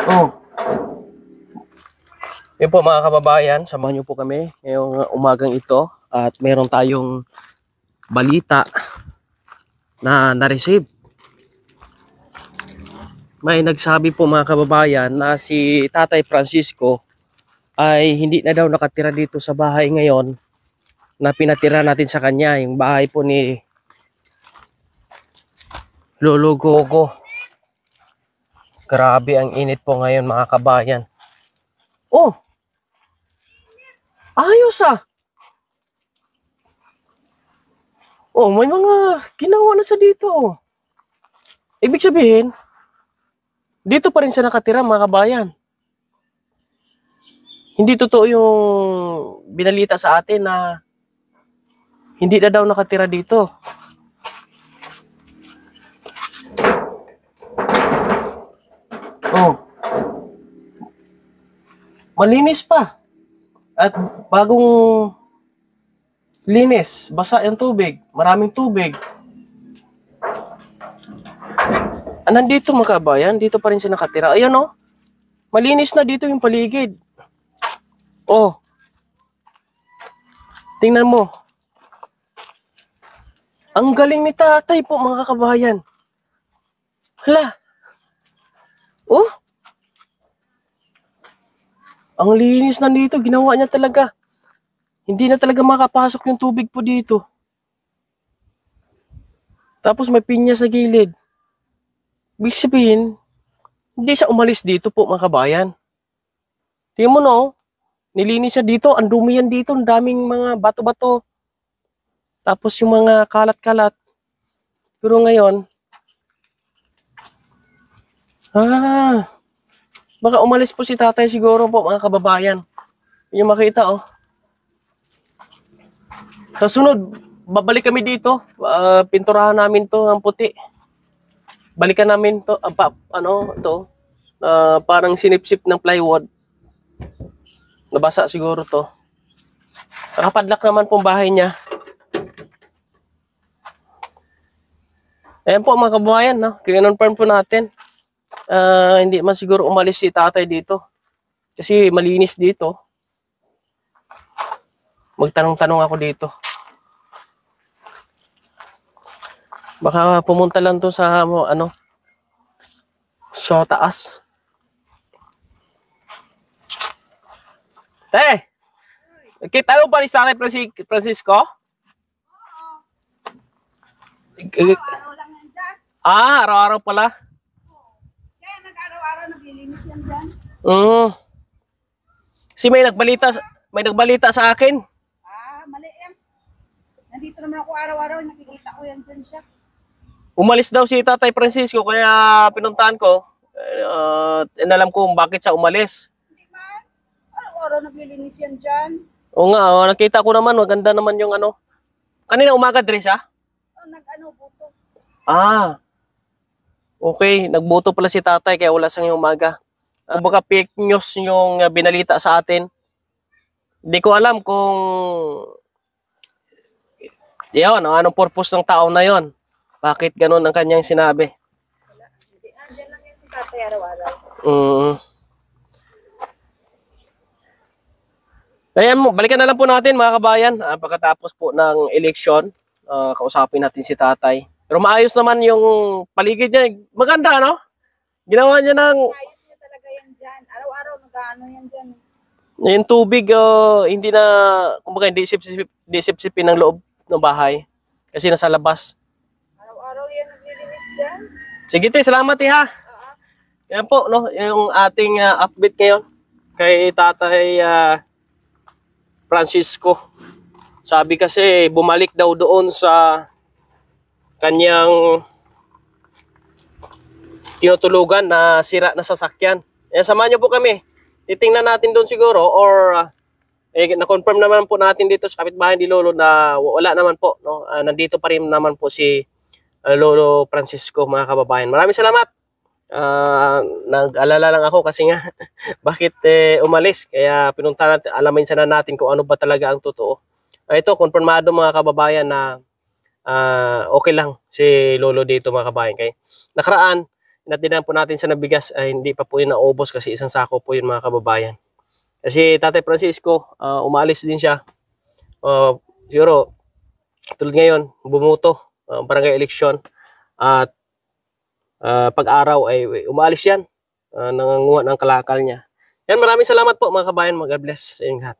Oh, yun po mga kababayan, samahan niyo po kami ngayong umagang ito at meron tayong balita na na-receive. May nagsabi po mga kababayan na si Tatay Francisco ay hindi na daw nakatira dito sa bahay ngayon na pinatira natin sa kanya, yung bahay po ni Lolo Gogo. Grabe ang init po ngayon mga kabayan. Oh, ayos ah. Oh, may mga ginawa na sa dito. Oh. Ibig sabihin, dito pa rin siya nakatira mga kabayan. Hindi totoo yung binalita sa atin na hindi na daw nakatira dito. Oh, malinis pa. At bagong linis, basa yung tubig, maraming tubig. Nandito mga kabayan, dito pa rin siya nakatira. Ayan oh, malinis na dito yung paligid. Oh, tingnan mo. Ang galing ni tatay po mga kabayan. Hala. Oh, ang linis na dito, ginawa niya talaga. Hindi na talaga makapasok yung tubig po dito. Tapos may pinya sa gilid. Ibig sabihin, hindi siya umalis dito po mga kabayan. Tingnan mo no, nilinis siya dito, ang dumi yan dito, ang daming mga bato-bato. Tapos yung mga kalat-kalat. Pero ngayon, baka umalis po si tatay siguro po mga kababayan. Yung makita oh. Sa sunod, babalik kami dito. Pinturahan namin to ng puti. Balikan namin to, parang sinipsip ng plywood. Nabasa siguro to. Nakapadlock naman pong bahay niya. Ayan po mga kababayan, no? Kinonfirm po natin. Hindi man siguro umalis si tatay dito. Kasi malinis dito. Magtanong-tanong ako dito. Baka pumunta lang to sa sa taas. Kita mo ba ni Tatay Francisco? Araw-araw pala. Kaya nag-araw-araw naglilinis yan dyan. Kasi may nagbalita sa akin. Mali yan. Nandito naman ako araw-araw, nakikita ko yan dyan siya. Umalis daw si Tatay Francisco kaya pinuntahan ko. Inalam ko bakit siya umalis. Hindi man. Araw-araw naglilinis yan dyan. Oo nga, nakita ko naman, maganda naman yung ano. Kanina umaga dress Buto. Okay, nagboto pala si tatay kaya wala siyang umaga. Baka fake news yung binalita sa atin. Hindi ko alam kung anong purpose ng tao na yon. Bakit ganun ang kanyang sinabi? Wala. Hindi. Dyan lang yan si tatay araw-araw. Ayan mo, balikan na lang po natin mga kabayan. Pagkatapos po ng eleksyon, kausapin natin si tatay. Pero maayos naman yung paligid niya. Maganda, no? Ginawa niya ng... Ayos niya talaga yan dyan. Araw-araw nag-ano yan dyan. Yung tubig, hindi na... Kumbaga, hindi isip-sipin ng loob ng bahay. Kasi nasa labas. Araw-araw yan naglilinis dyan. Sige, te, salamat, ha? Yan po, no? Yung ating update ngayon kay Tatay Francisco. Sabi kasi, bumalik daw doon sa kanyang tinutulugan na sira na sasakyan. Samahan niyo po kami. Titingnan natin doon siguro or na-confirm naman po natin dito sa kapitbahay ni Lolo na wala naman po. No? Nandito pa rin naman po si Lolo Francisco mga kababayan. Maraming salamat. Nag-alala lang ako kasi nga bakit umalis. Kaya pinunta natin, alamin sana natin kung ano ba talaga ang totoo. Ito, konfirmado mga kababayan na okay lang si Lolo dito mga kabayan. Kaya nakaraan, inatinan po natin sa nabigas ay hindi pa po yun naubos kasi isang sako po yun mga kababayan. Kasi Tatay Francisco, umalis din siya. Siguro, tulad ngayon, bumuto, barangay eleksyon. At pag-araw ay umalis yan. Nanganguha ng kalakal niya. Yan, maraming salamat po mga kabayan. God bless sa inyong lahat.